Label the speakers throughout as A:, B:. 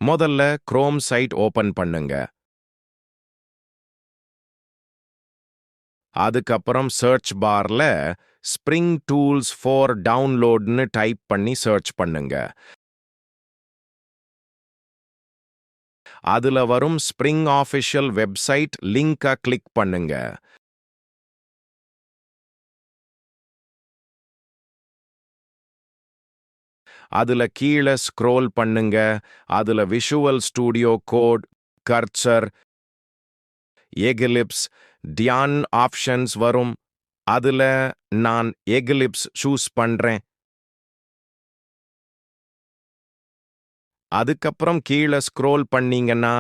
A: முதல்ல chrome site open பண்ணுங்க. அதுக்கப்புறம் சர்ச் பார்ல ஸ்ப்ரிங் டூல்ஸ் ஃபார் டவுன்லோட்னு டைப் பண்ணி சர்ச் பண்ணுங்க. அதுல வரும் ஸ்ப்ரிங் ஆஃபிஷியல் வெப்சைட் லிங்கை கிளிக் பண்ணுங்க. அதுல கீழே ஸ்க்ரோல் பண்ணுங்க. அதுல visual studio code, cursor, eclipse, டியான் ஆப்ஷன்ஸ் வரும். அதுல நான் எக்லிப்ஸ் சூஸ் பண்றேன். அதுக்கப்புறம் கீழே ஸ்க்ரோல் பண்ணீங்கன்னா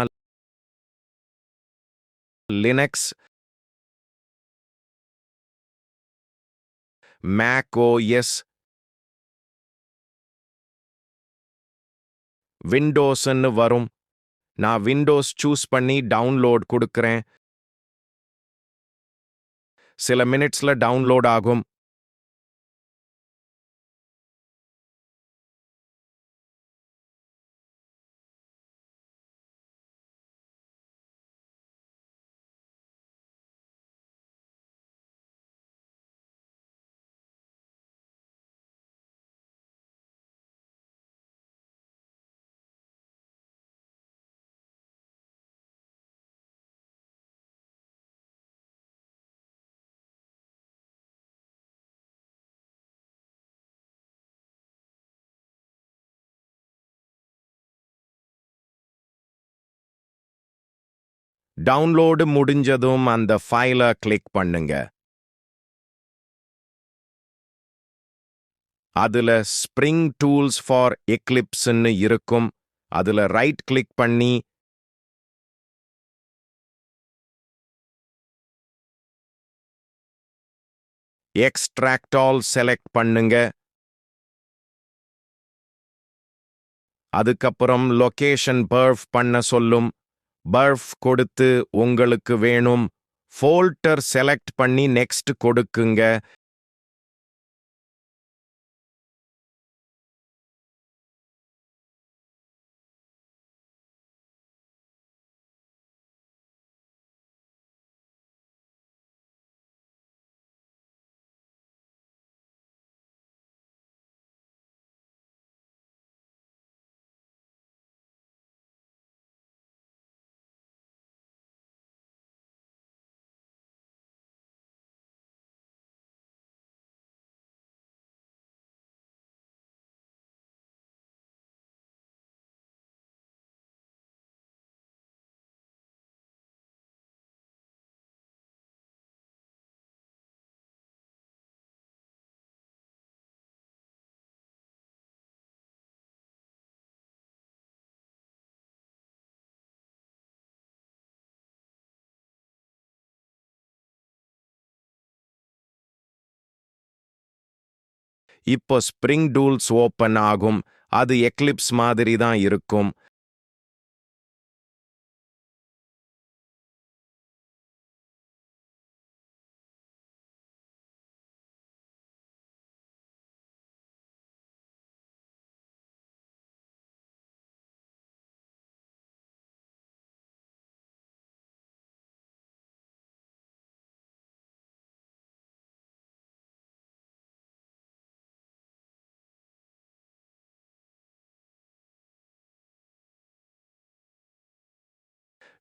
A: லினக்ஸ், மேக் ஓஎஸ், விண்டோஸ்ன்னு வரும். நான் விண்டோஸ் சூஸ் பண்ணி டவுன்லோட் கொடுக்கிறேன். சில மினிட்ஸ்ல டவுன்லோட் ஆகும். டவுன்லோடு முடிஞ்சதும் அந்த ஃபைலை கிளிக் பண்ணுங்க. அதுல ஸ்ப்ரிங் டூல்ஸ் ஃபார் எக்லிப்ஸ்ன்னு இருக்கும். அதுல ரைட் கிளிக் பண்ணி எக்ஸ்ட்ராக்ட் ஆல் செலக்ட் பண்ணுங்க. அதுக்கப்புறம் லொகேஷன் பர்ஃப் பண்ண சொல்லும். பர்ஃப் கொடுத்து உங்களுக்கு வேணும் ஃபோல்டர் செலக்ட் பண்ணி நெக்ஸ்ட் கொடுக்குங்க. இப்போ ஸ்ப்ரிங் டூல்ஸ் ஓப்பன் ஆகும். அது எக்லிப்ஸ் மாதிரி தான் இருக்கும்.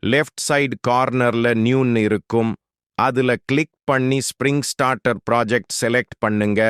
A: லெஃப்ட் சைடு கார்னர்ல நியூன்னு இருக்கும். அதுல கிளிக் பண்ணி ஸ்ப்ரிங் ஸ்டார்டர் ப்ராஜெக்ட் செலக்ட் பண்ணுங்க.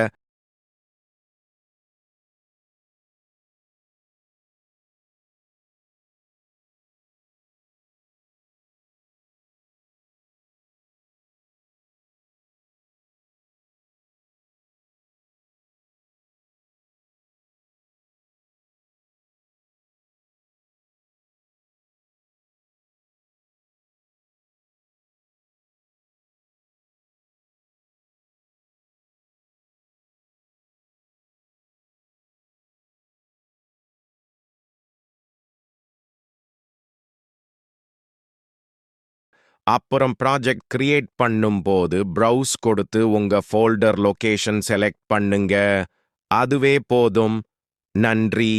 A: அப்புறம் ப்ராஜெக்ட் கிரியேட் பண்ணும்போது ப்ரௌஸ் கொடுத்து உங்க ஃபோல்டர் லொகேஷன் செலக்ட் பண்ணுங்க. அதுவே போதும். நன்றி.